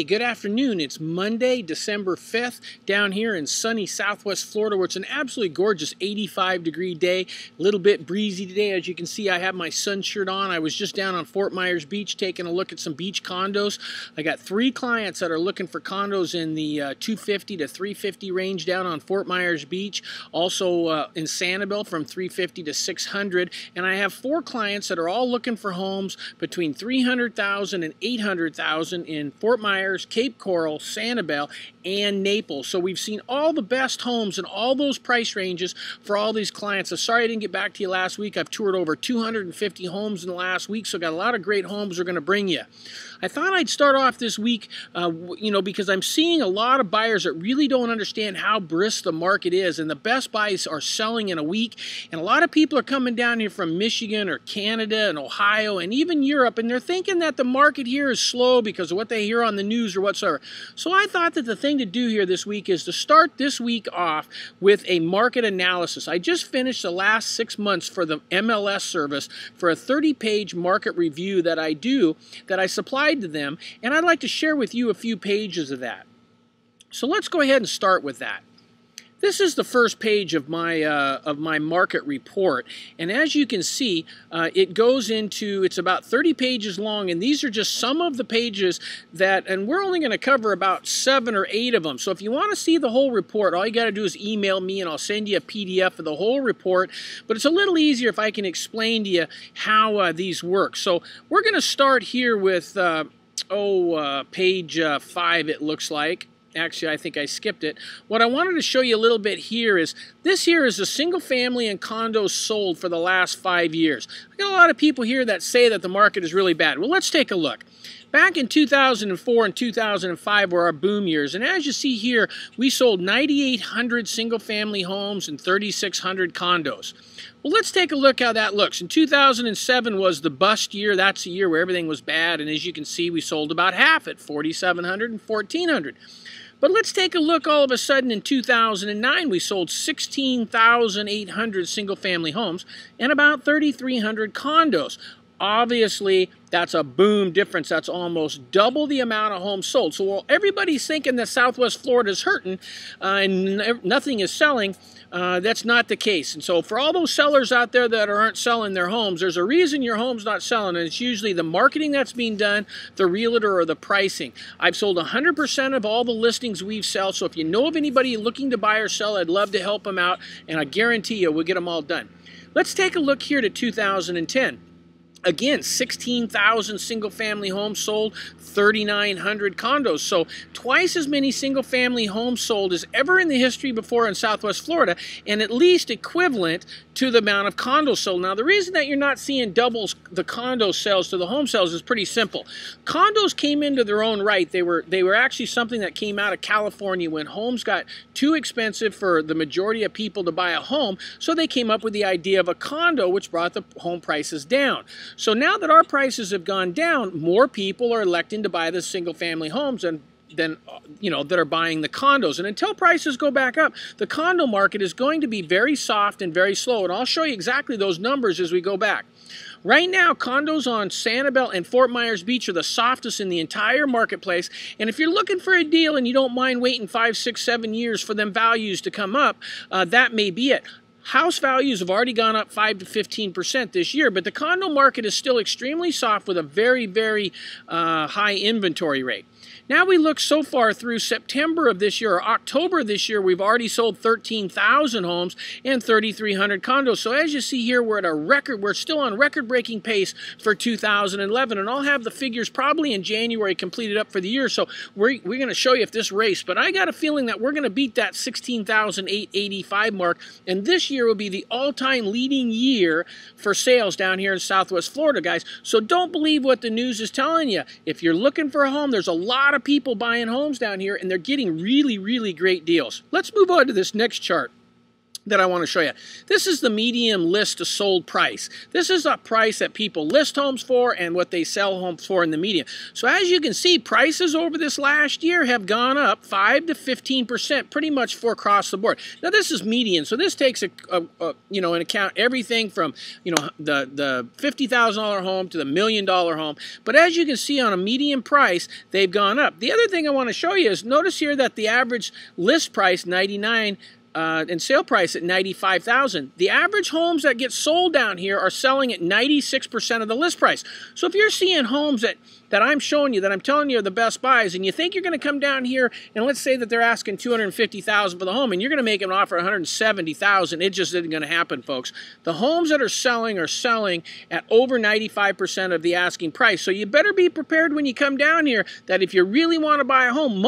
Hey, good afternoon. It's Monday, December 5th, down here in sunny Southwest Florida, where it's an absolutely gorgeous 85-degree day. A little bit breezy today. As you can see, I have my sun shirt on. I was just down on Fort Myers Beach taking a look at some beach condos. I got 3 clients that are looking for condos in the 250 to 350 range down on Fort Myers Beach. Also in Sanibel from 350 to 600. And I have 4 clients that are all looking for homes between 300,000 and 800,000 in Fort Myers, Cape Coral, Sanibel, and Naples. So we've seen all the best homes in all those price ranges for all these clients. I'm sorry I didn't get back to you last week. I've toured over 250 homes in the last week, so got a lot of great homes we're going to bring you. I thought I'd start off this week, because I'm seeing a lot of buyers that really don't understand how brisk the market is, and the best buys are selling in a week, and a lot of people are coming down here from Michigan or Canada and Ohio and even Europe, and they're thinking that the market here is slow because of what they hear on the news or whatsoever. So I thought that the thing to do here this week is to start this week off with a market analysis. I just finished the last 6 months for the MLS service for a 30-page market review that I supplied to them, and I'd like to share with you a few pages of that. So let's go ahead and start with that. This is the first page of my market report, and as you can see, it goes into, it's about 30 pages long, and these are just some of the pages that, and we're only going to cover about 7 or 8 of them. So if you want to see the whole report, all you got to do is email me, and I'll send you a PDF of the whole report. But it's a little easier if I can explain to you how these work. So we're going to start here with page 5, it looks like. Actually, I think I skipped it. What I wanted to show you a little bit here is, this here is a single family and condos sold for the last 5 years. I got a lot of people here that say that the market is really bad. Well, let's take a look. Back in 2004 and 2005 were our boom years, and as you see here, we sold 9,800 single-family homes and 3,600 condos. Well, let's take a look how that looks. In 2007 was the bust year. That's the year where everything was bad, and as you can see, we sold about half at 4,700 and 1,400. But let's take a look. All of a sudden in 2009, we sold 16,800 single-family homes and about 3,300 condos. Obviously, that's a boom difference. That's almost double the amount of homes sold. So while everybody's thinking that Southwest Florida is hurting and nothing is selling, that's not the case. And so for all those sellers out there that aren't selling their homes, there's a reason your home's not selling, and it's usually the marketing that's being done, the realtor, or the pricing. I've sold 100% of all the listings we've sell, so if you know of anybody looking to buy or sell, I'd love to help them out, and I guarantee you we'll get them all done. Let's take a look here to 2010. Again, 16,000 single-family homes sold, 3,900 condos. So twice as many single-family homes sold as ever in the history before in Southwest Florida, and at least equivalent to the amount of condos sold. Now, the reason that you're not seeing doubles the condo sales to the home sales is pretty simple. Condos came into their own right. They were actually something that came out of California when homes got too expensive for the majority of people to buy a home, so they came up with the idea of a condo, which brought the home prices down. So now that our prices have gone down, more people are electing to buy the single-family homes and that are buying the condos. And until prices go back up, the condo market is going to be very soft and very slow. And I'll show you exactly those numbers as we go back. Right now, condos on Sanibel and Fort Myers Beach are the softest in the entire marketplace. And if you're looking for a deal and you don't mind waiting 5, 6, 7 years for them values to come up, that may be it. House values have already gone up 5 to 15% this year, but the condo market is still extremely soft with a very, very high inventory rate. Now we look so far through September of this year, or October of this year, we've already sold 13,000 homes and 3,300 condos. So as you see here, we're still on record-breaking pace for 2011, and I'll have the figures probably in January completed up for the year. So we're going to show you if this race, but I got a feeling that we're going to beat that 16,885 mark, and this year will be the all-time leading year for sales down here in Southwest Florida, guys. So don't believe what the news is telling you. If you're looking for a home, there's a lot of people buying homes down here, and they're getting really, really great deals. Let's move on to this next chart. that I want to show you. This is the median list to sold price. This is a price that people list homes for and what they sell homes for in the median. So as you can see, prices over this last year have gone up 5 to 15% pretty much for across the board. Now this is median, so this takes you know, in account everything from, you know, the $50,000 home to the $1 million home. But as you can see, on a median price, they've gone up. The other thing I want to show you is notice here that the average list price, 99, and sale price at $95,000. The average homes that get sold down here are selling at 96% of the list price. So if you're seeing homes that I'm showing you, that I'm telling you are the best buys, and you think you're going to come down here and let's say that they're asking $250,000 for the home, and you're going to make an offer at $170,000, it just isn't going to happen, folks. The homes that are selling at over 95% of the asking price. So you better be prepared when you come down here that if you really want to buy a home,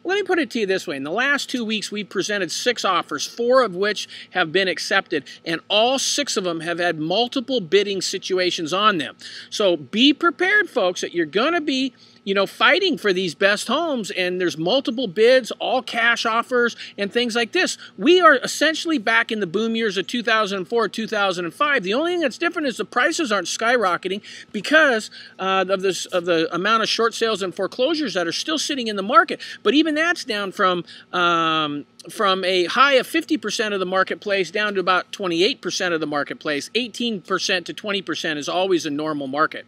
let me put it to you this way. In the last 2 weeks, we've presented 6 offers, 4 of which have been accepted, and all 6 of them have had multiple bidding situations on them. So be prepared, folks, that you're going to be, you know, fighting for these best homes, and there's multiple bids, all cash offers, and things like this. We are essentially back in the boom years of 2004, 2005. The only thing that's different is the prices aren't skyrocketing because of the amount of short sales and foreclosures that are still sitting in the market. But even that's down from a high of 50% of the marketplace down to about 28% of the marketplace. 18% to 20% is always a normal market.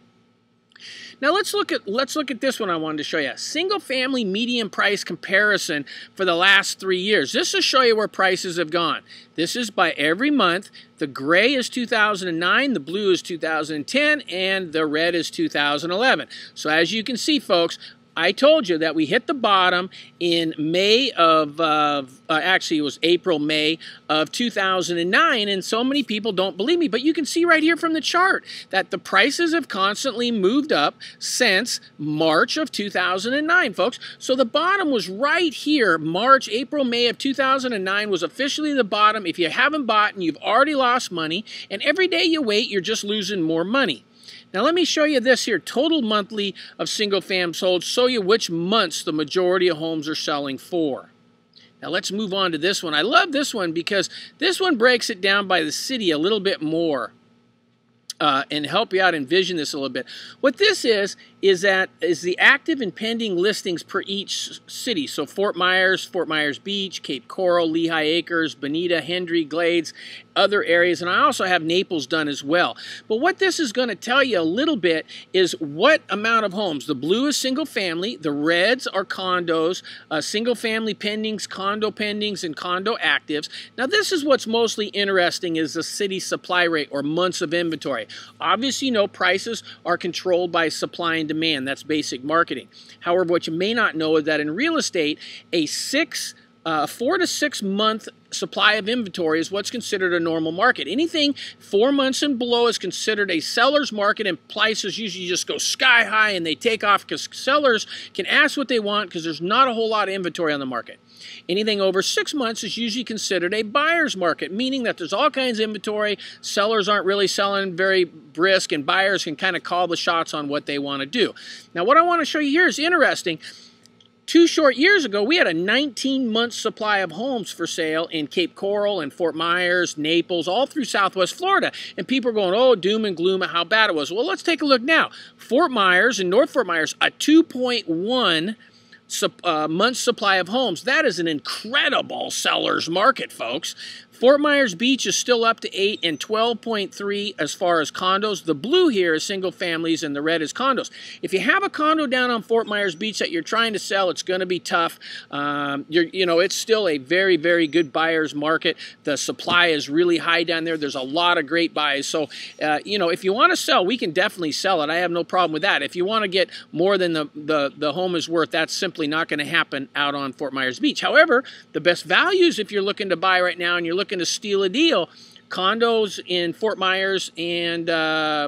Now let's look at this one I wanted to show you. Single family median price comparison for the last 3 years. This will show you where prices have gone. This is by every month. The gray is 2009, the blue is 2010, and the red is 2011. So as you can see, folks, I told you that we hit the bottom in May of, actually it was April, May of 2009, and so many people don't believe me. But you can see right here from the chart that the prices have constantly moved up since March of 2009, folks. So the bottom was right here. March, April, May of 2009 was officially the bottom. If you haven't bought and you've already lost money, and every day you wait, you're just losing more money. Now let me show you this here, total monthly of single fam sold, show you which months the majority of homes are selling for. Now let's move on to this one. I love this one because this one breaks it down by the city a little bit more and help you out envision this a little bit. What this is the active and pending listings per each city. So Fort Myers Beach, Cape Coral, Lehigh Acres, Bonita, Hendry, Glades, other areas, and I also have Naples done as well. But what this is going to tell you a little bit is what amount of homes. The blue is single family, the reds are condos, single family pendings, condo pendings, and condo actives. Now this is what's mostly interesting is the city supply rate or months of inventory. Obviously, you know, prices are controlled by supply and demand. That's basic marketing. However, what you may not know is that in real estate, a 4 to 6 month supply of inventory is what's considered a normal market. Anything 4 months and below is considered a seller's market, and prices usually just go sky high and they take off because sellers can ask what they want because there's not a whole lot of inventory on the market. Anything over 6 months is usually considered a buyer's market, meaning that there's all kinds of inventory, sellers aren't really selling very brisk, and buyers can kind of call the shots on what they want to do. Now what I want to show you here is interesting. 2 short years ago, we had a 19-month supply of homes for sale in Cape Coral and Fort Myers, Naples, all through Southwest Florida. And people are going, oh, doom and gloom at how bad it was. Well, let's take a look now. Fort Myers and North Fort Myers, a 2.1 month supply of homes. That is an incredible seller's market, folks. Fort Myers Beach is still up to 8 and 12.3 as far as condos. The blue here is single families and the red is condos. If you have a condo down on Fort Myers Beach that you're trying to sell, it's going to be tough. You know, it's still a very, very good buyer's market. The supply is really high down there. There's a lot of great buys. So, you know, if you want to sell, we can definitely sell it. I have no problem with that. If you want to get more than the home is worth, that's simply not going to happen out on Fort Myers Beach. However, the best values if you're looking to buy right now and you're looking to steal a deal, condos in Fort Myers and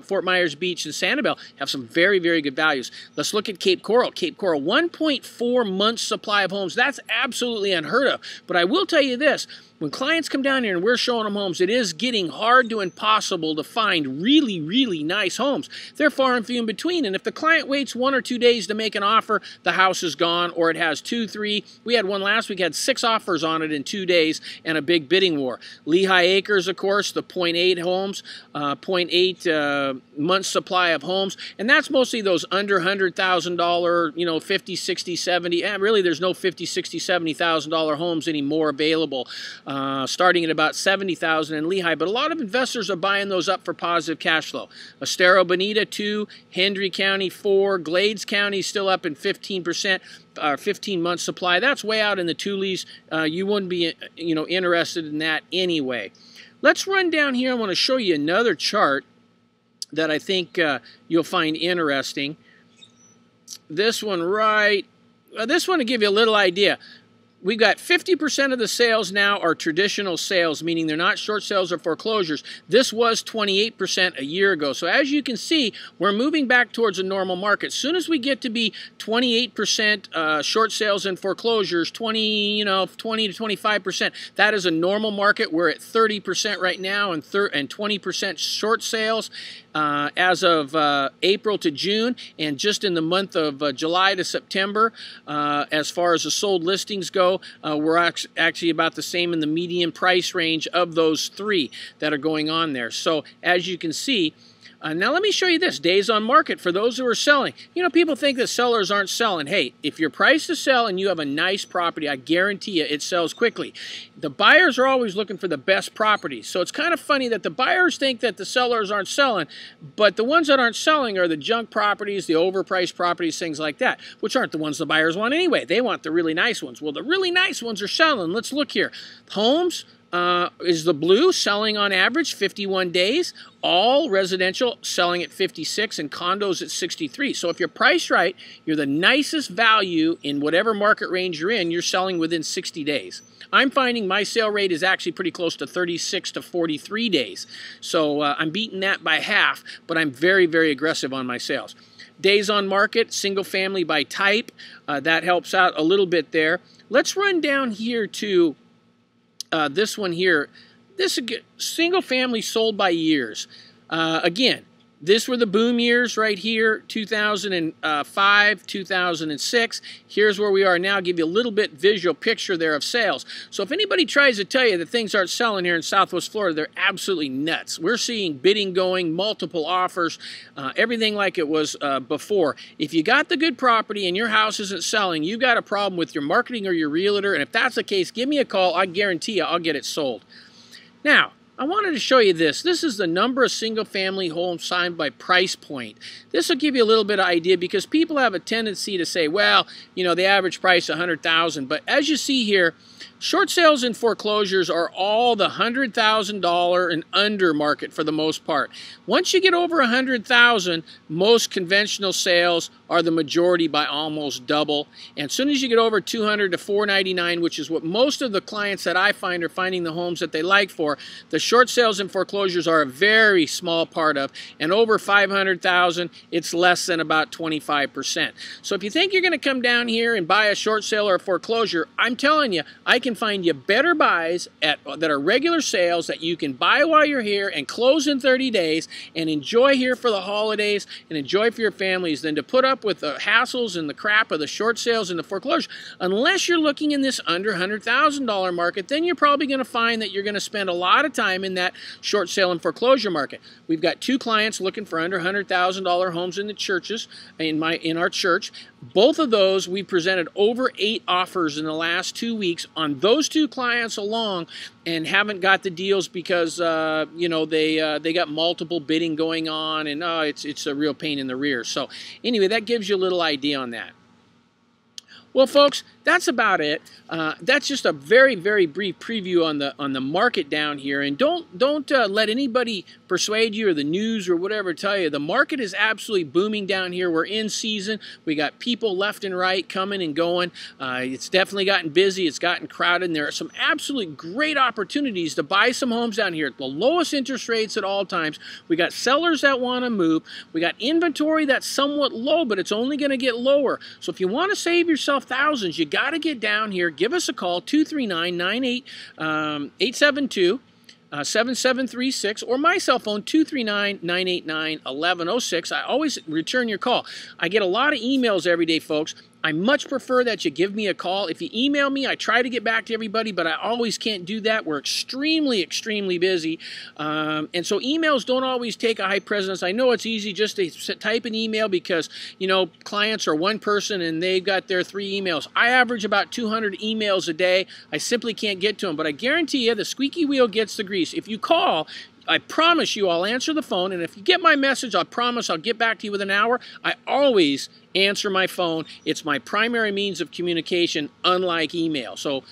Fort Myers Beach and Sanibel have some very, very good values. Let's look at Cape Coral. Cape Coral, 1.4 months supply of homes. That's absolutely unheard of. But I will tell you this, when clients come down here and we're showing them homes, it is getting hard to impossible to find really, really nice homes. They're far and few in between. And if the client waits 1 or 2 days to make an offer, the house is gone, or it has 2, 3. We had one last week, had 6 offers on it in 2 days and a big bidding war. Lehigh Acres, of course, the 0.8 homes, 0.8 months supply of homes. And that's mostly those under $100,000, you know, 50, 60, 70. And really, there's no 50, 60, $70,000 homes anymore available, starting at about $70,000 in Lehigh. But a lot of investors are buying those up for positive cash flow. Estero Bonita 2, Hendry County 4, Glades County still up in 15%. 15-month supply. That's way out in the Tules. You wouldn't be, you know, interested in that anyway. Let's run down here. I want to show you another chart that I think you'll find interesting. This one this one will give you a little idea. We've got 50% of the sales now are traditional sales, meaning they're not short sales or foreclosures. This was 28% a year ago. So as you can see, we're moving back towards a normal market. As soon as we get to be 28% short sales and foreclosures, 20 to 25%, that is a normal market. We're at 30% right now and 20% short sales as of April to June, and just in the month of July to September, as far as the sold listings go, we're actually about the same in the median price range of those 3 that are going on there. So as you can see, now let me show you this, days on market for those who are selling. You know, people think that sellers aren't selling. Hey, if you're priced to sell and you have a nice property, I guarantee you it sells quickly. The buyers are always looking for the best properties. So it's kind of funny that the buyers think that the sellers aren't selling, but the ones that aren't selling are the junk properties, the overpriced properties, things like that, which aren't the ones the buyers want anyway. They want the really nice ones. Well, the really nice ones are selling. Let's look here. Homes is the blue, selling on average 51 days. All residential selling at 56 and condos at 63. So if you're priced right, you're the nicest value in whatever market range you're in, you're selling within 60 days. I'm finding my sale rate is actually pretty close to 36 to 43 days. So I'm beating that by half, but I'm very, very aggressive on my sales. Days on market, single family by type, that helps out a little bit there. Let's run down here to this one here. This single family sold by years. Again, these were the boom years right here, 2005, 2006. Here's where we are now. I'll give you a little bit visual picture there of sales. So if anybody tries to tell you that things aren't selling here in Southwest Florida, they're absolutely nuts. We're seeing bidding going, multiple offers, everything like it was before. If you got the good property and your house isn't selling, you've got a problem with your marketing or your realtor. And if that's the case, give me a call. I guarantee you I'll get it sold. Now, I wanted to show you this. This is the number of single-family homes signed by price point. This will give you a little bit of idea because people have a tendency to say, well, you know, the average price is $100,000. But as you see here, short sales and foreclosures are all the $100,000 and under market for the most part. Once you get over $100,000, most conventional sales are the majority by almost double. And as soon as you get over $200,000 to $499,000, which is what most of the clients that I find are finding the homes that they like for, the short sales and foreclosures are a very small part of. And over $500,000, it's less than about 25%. So if you think you're going to come down here and buy a short sale or a foreclosure, I'm telling you, I can find you better buys that are regular sales that you can buy while you're here and close in 30 days and enjoy here for the holidays and enjoy for your families than to put up with the hassles and the crap of the short sales and the foreclosure. Unless you're looking in this under $100,000 market, then you're probably going to find that you're going to spend a lot of time in that short sale and foreclosure market. We've got 2 clients looking for under $100,000 homes in the churches, in our church. Both of those, we presented over 8 offers in the last 2 weeks on those 2 clients alone, and haven't got the deals because you know, they got multiple bidding going on, and it's a real pain in the rear. So anyway, that gives you a little idea on that. Well, folks, that's about it. That's just a very, very brief preview on the market down here. And don't let anybody persuade you or the news or whatever tell you. The market is absolutely booming down here. We're in season. We got people left and right coming and going. It's definitely gotten busy. It's gotten crowded. And there are some absolutely great opportunities to buy some homes down here at the lowest interest rates at all times. We got sellers that want to move. We got inventory that's somewhat low, but it's only going to get lower. So if you want to save yourself thousands, you got to get down here. Give us a call, 239-872. 7736, or my cell phone, 239-989-1106. I always return your call. I get a lot of emails every day, folks. I much prefer that you give me a call. If you email me, I try to get back to everybody, but I always can't do that. We're extremely, extremely busy. And so emails don't always take a high precedence. I know it's easy just to type an email because, you know, clients are one person and they've got their 3 emails. I average about 200 emails a day. I simply can't get to them, but I guarantee you the squeaky wheel gets the grease. If you call, I promise you I'll answer the phone, and if you get my message, I promise I'll get back to you within an hour. I always answer my phone. It's my primary means of communication, unlike email. So,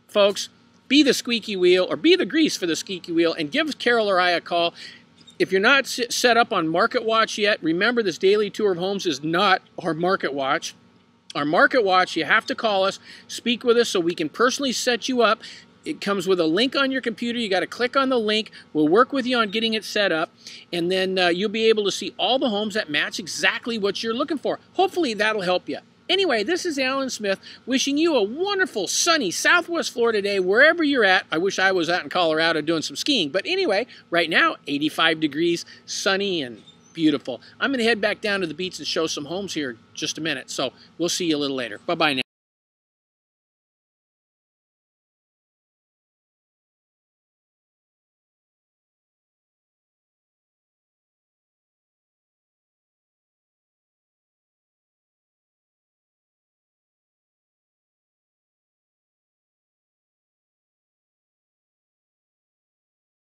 folks, be the squeaky wheel, or be the grease for the squeaky wheel, and give Carol or I a call. If you're not set up on Market Watch yet, remember this daily tour of homes is not our Market Watch. Our Market Watch, you have to call us, speak with us so we can personally set you up. It comes with a link on your computer. You got to click on the link. We'll work with you on getting it set up, and then you'll be able to see all the homes that match exactly what you're looking for. Hopefully that'll help you. Anyway, this is Alan Smith wishing you a wonderful, sunny Southwest Florida day wherever you're at. I wish I was out in Colorado doing some skiing, but anyway, right now, 85 degrees, sunny and beautiful. I'm going to head back down to the beach and show some homes here in just a minute, so we'll see you a little later. Bye-bye now.